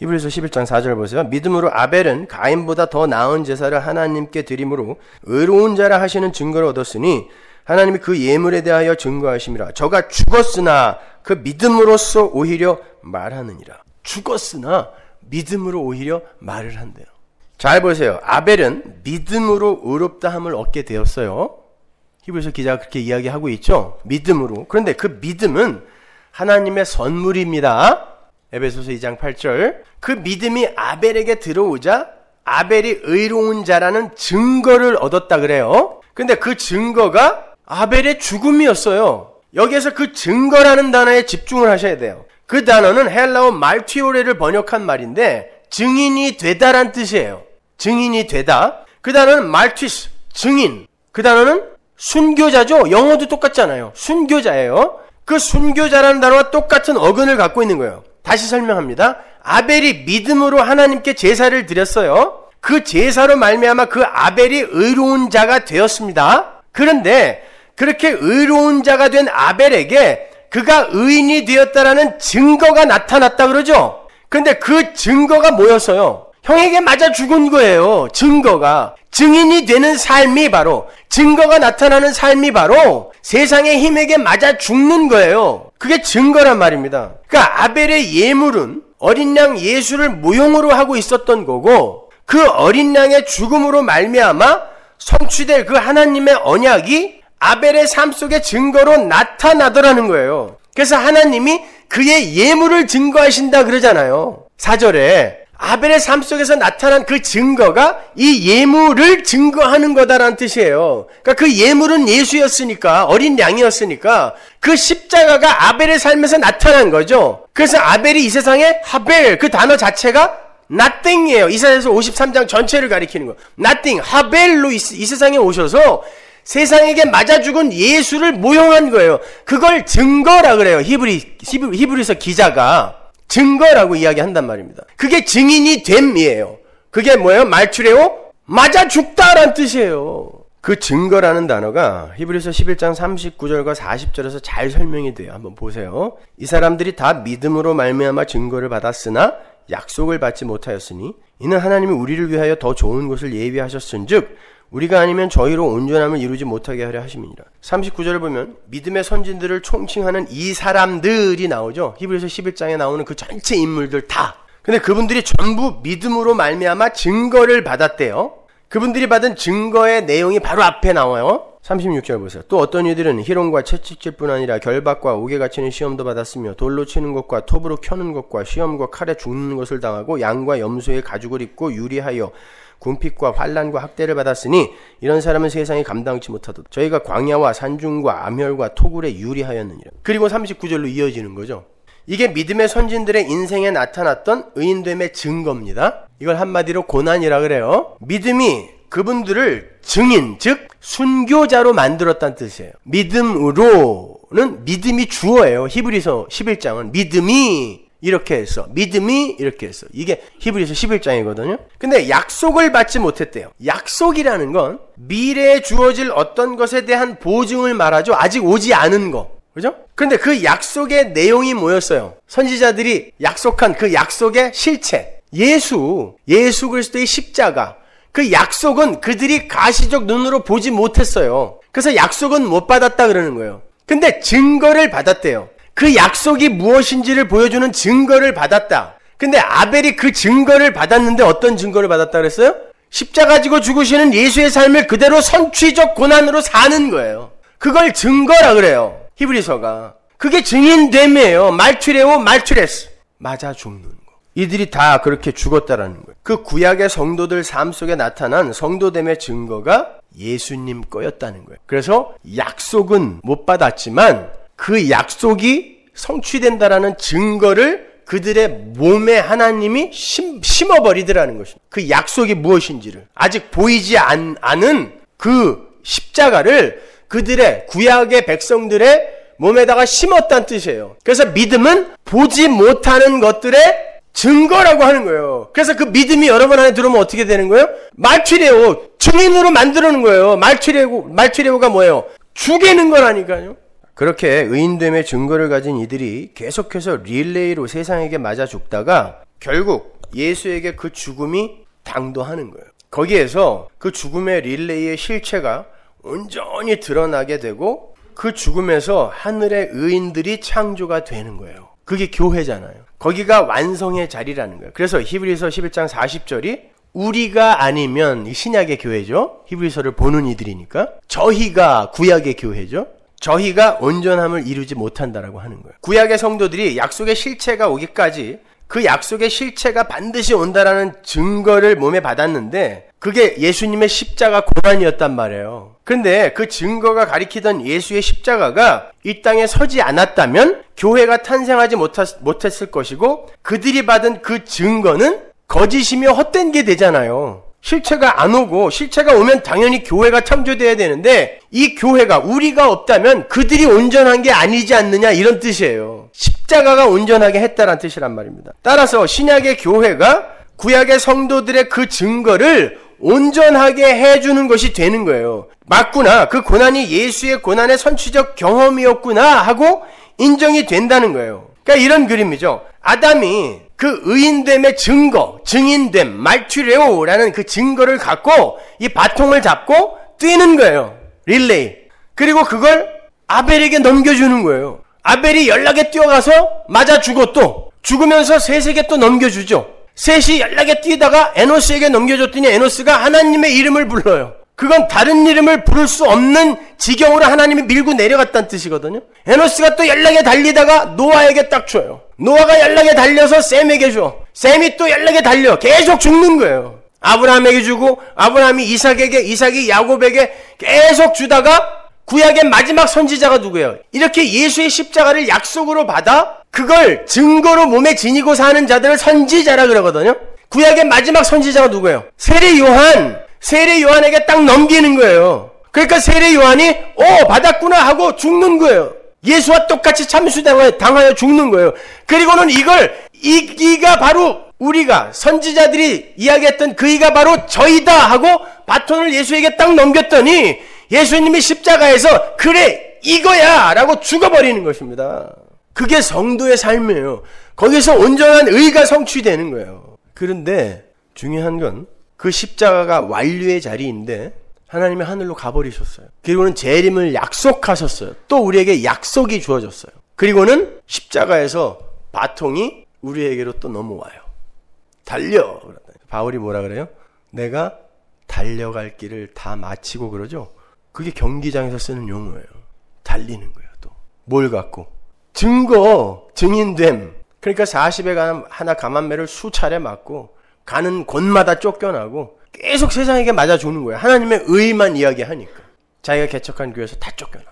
히브리서 11장 4절 보세요. 믿음으로 아벨은 가인보다 더 나은 제사를 하나님께 드림으로 의로운 자라 하시는 증거를 얻었으니 하나님이 그 예물에 대하여 증거하심이라. 저가 죽었으나 그 믿음으로써 오히려 말하느니라. 죽었으나 믿음으로 오히려 말을 한대요. 잘 보세요. 아벨은 믿음으로 의롭다함을 얻게 되었어요. 히브리서 기자가 그렇게 이야기하고 있죠. 믿음으로. 그런데 그 믿음은 하나님의 선물입니다. 에베소서 2장 8절. 그 믿음이 아벨에게 들어오자 아벨이 의로운 자라는 증거를 얻었다 그래요. 근데 그 증거가 아벨의 죽음이었어요. 여기에서 그 증거라는 단어에 집중을 하셔야 돼요. 그 단어는 헬라어 말티오레를 번역한 말인데 증인이 되다란 뜻이에요. 증인이 되다. 그 단어는 말티스, 증인. 그 단어는 순교자죠. 영어도 똑같잖아요. 순교자예요. 그 순교자라는 단어와 똑같은 어근을 갖고 있는 거예요. 다시 설명합니다. 아벨이 믿음으로 하나님께 제사를 드렸어요. 그 제사로 말미암아 그 아벨이 의로운 자가 되었습니다. 그런데 그렇게 의로운 자가 된 아벨에게 그가 의인이 되었다라는 증거가 나타났다 그러죠. 근데 그 증거가 뭐였어요? 형에게 맞아 죽은 거예요. 증거가. 증인이 되는 삶이 바로, 증거가 나타나는 삶이 바로 세상의 힘에게 맞아 죽는 거예요. 그게 증거란 말입니다. 그러니까 아벨의 예물은 어린 양 예수를 모형으로 하고 있었던 거고, 그 어린 양의 죽음으로 말미암아 성취될 그 하나님의 언약이 아벨의 삶 속의 증거로 나타나더라는 거예요. 그래서 하나님이 그의 예물을 증거하신다 그러잖아요. 4절에 아벨의 삶 속에서 나타난 그 증거가 이 예물을 증거하는 거다라는 뜻이에요. 그러니까 그 예물은 예수였으니까, 어린 양이었으니까 그 십자가가 아벨의 삶에서 나타난 거죠. 그래서 아벨이 이 세상에 하벨, 그 단어 자체가 nothing이에요. 이사야서 53장 전체를 가리키는 거. nothing, 하벨로 이 세상에 오셔서 세상에게 맞아 죽은 예수를 모형한 거예요. 그걸 증거라 그래요. 히브리서 기자가 증거라고 이야기한단 말입니다. 그게 증인이 됨이에요. 그게 뭐예요? 말투레오? 맞아 죽다라는 뜻이에요. 그 증거라는 단어가 히브리서 11장 39절과 40절에서 잘 설명이 돼요. 한번 보세요. 이 사람들이 다 믿음으로 말미암아 증거를 받았으나 약속을 받지 못하였으니 이는 하나님이 우리를 위하여 더 좋은 것을 예비하셨은즉 우리가 아니면 저희로 온전함을 이루지 못하게 하려 하심이니라. 39절을 보면 믿음의 선진들을 총칭하는 이 사람들이 나오죠. 히브리서 11장에 나오는 그 전체 인물들 다. 근데 그분들이 전부 믿음으로 말미암아 증거를 받았대요. 그분들이 받은 증거의 내용이 바로 앞에 나와요. 36절 보세요. 또 어떤 이들은 희롱과 채찍질뿐 아니라 결박과 옥에 갇히는 시험도 받았으며 돌로 치는 것과 톱으로 켜는 것과 시험과 칼에 죽는 것을 당하고 양과 염소의 가죽을 입고 유리하여 궁핍과 환난과 학대를 받았으니 이런 사람은 세상이 감당치 못하도다. 저희가 광야와 산중과 암혈과 토굴에 유리하였느니라. 그리고 39절로 이어지는 거죠. 이게 믿음의 선진들의 인생에 나타났던 의인됨의 증거입니다. 이걸 한마디로 고난이라 그래요. 믿음이 그분들을 증인, 즉 순교자로 만들었다는 뜻이에요. 믿음으로는 믿음이 주어예요. 히브리서 11장은 믿음이 이렇게 했어. 믿음이 이렇게 했어. 이게 히브리서 11장이거든요. 근데 약속을 받지 못했대요. 약속이라는 건 미래에 주어질 어떤 것에 대한 보증을 말하죠. 아직 오지 않은 거. 그죠? 근데 그 약속의 내용이 뭐였어요? 선지자들이 약속한 그 약속의 실체. 예수 그리스도의 십자가. 그 약속은 그들이 가시적 눈으로 보지 못했어요. 그래서 약속은 못 받았다 그러는 거예요. 근데 증거를 받았대요. 그 약속이 무엇인지를 보여주는 증거를 받았다. 근데 아벨이 그 증거를 받았는데 어떤 증거를 받았다 그랬어요? 십자가 지고 죽으시는 예수의 삶을 그대로 선취적 고난으로 사는 거예요. 그걸 증거라 그래요. 히브리서가. 그게 증인됨이에요. 말투레오, 말투레스. 맞아 죽는 거. 이들이 다 그렇게 죽었다라는 거예요. 그 구약의 성도들 삶 속에 나타난 성도됨의 증거가 예수님 거였다는 거예요. 그래서 약속은 못 받았지만 그 약속이 성취된다라는 증거를 그들의 몸에 하나님이 심어버리더라는 것입니다. 그 약속이 무엇인지를 아직 보이지 않은 그 십자가를 그들의 구약의 백성들의 몸에다가 심었다는 뜻이에요. 그래서 믿음은 보지 못하는 것들의 증거라고 하는 거예요. 그래서 그 믿음이 여러분 안에 들어오면 어떻게 되는 거예요? 말투레오, 증인으로 만드는 거예요. 말투레오가 뭐예요? 죽이는 거라니까요. 그렇게 의인됨의 증거를 가진 이들이 계속해서 릴레이로 세상에게 맞아 죽다가 결국 예수에게 그 죽음이 당도하는 거예요. 거기에서 그 죽음의 릴레이의 실체가 온전히 드러나게 되고 그 죽음에서 하늘의 의인들이 창조가 되는 거예요. 그게 교회잖아요. 거기가 완성의 자리라는 거예요. 그래서 히브리서 11장 40절이 우리가 아니면 신약의 교회죠. 히브리서를 보는 이들이니까 저희가 구약의 교회죠. 저희가 온전함을 이루지 못한다라고 하는 거예요. 구약의 성도들이 약속의 실체가 오기까지 그 약속의 실체가 반드시 온다라는 증거를 몸에 받았는데 그게 예수님의 십자가 고난이었단 말이에요. 그런데 그 증거가 가리키던 예수의 십자가가 이 땅에 서지 않았다면 교회가 탄생하지 못했을 것이고 그들이 받은 그 증거는 거짓이며 헛된 게 되잖아요. 실체가 안 오고 실체가 오면 당연히 교회가 창조돼야 되는데 이 교회가 우리가 없다면 그들이 온전한 게 아니지 않느냐 이런 뜻이에요. 십자가가 온전하게 했다란 뜻이란 말입니다. 따라서 신약의 교회가 구약의 성도들의 그 증거를 온전하게 해주는 것이 되는 거예요. 맞구나. 그 고난이 예수의 고난의 선취적 경험이었구나 하고 인정이 된다는 거예요. 그러니까 이런 그림이죠. 아담이 그 의인됨의 증거, 증인됨, 말투레오라는 그 증거를 갖고 이 바통을 잡고 뛰는 거예요. 릴레이. 그리고 그걸 아벨에게 넘겨주는 거예요. 아벨이 연락에 뛰어가서 맞아 죽어 또. 죽으면서 셋에게 또 넘겨주죠. 셋이 연락에 뛰다가 에노스에게 넘겨줬더니 에노스가 하나님의 이름을 불러요. 그건 다른 이름을 부를 수 없는 지경으로 하나님이 밀고 내려갔다는 뜻이거든요. 에노스가 또 연락에 달리다가 노아에게 딱 줘요. 노아가 연락에 달려서 셈에게 줘. 셈이 또 연락에 달려. 계속 죽는 거예요. 아브라함에게 주고 아브라함이 이삭에게, 이삭이 야곱에게 계속 주다가 구약의 마지막 선지자가 누구예요? 이렇게 예수의 십자가를 약속으로 받아 그걸 증거로 몸에 지니고 사는 자들을 선지자라 그러거든요. 구약의 마지막 선지자가 누구예요? 세례 요한. 세례 요한에게 딱 넘기는 거예요. 그러니까 세례 요한이 받았구나 하고 죽는 거예요. 예수와 똑같이 참수당하여 죽는 거예요. 그리고는 이가 바로 우리가 선지자들이 이야기했던 그이가 바로 저이다 하고 바톤을 예수에게 딱 넘겼더니 예수님이 십자가에서 그래 이거야 라고 죽어버리는 것입니다. 그게 성도의 삶이에요. 거기서 온전한 의가 성취되는 거예요. 그런데 중요한 건 그 십자가가 완료의 자리인데 하나님이 하늘로 가버리셨어요. 그리고는 재림을 약속하셨어요. 또 우리에게 약속이 주어졌어요. 그리고는 십자가에서 바통이 우리에게로 또 넘어와요. 달려. 바울이 뭐라 그래요? 내가 달려갈 길을 다 마치고 그러죠. 그게 경기장에서 쓰는 용어예요. 달리는 거예요. 또 뭘 갖고? 증거, 증인됨. 그러니까 40에 하나 감한매를 수차례 맞고 가는 곳마다 쫓겨나고 계속 세상에게 맞아주는 거예요. 하나님의 의만 이야기하니까. 자기가 개척한 교회에서 다 쫓겨나고.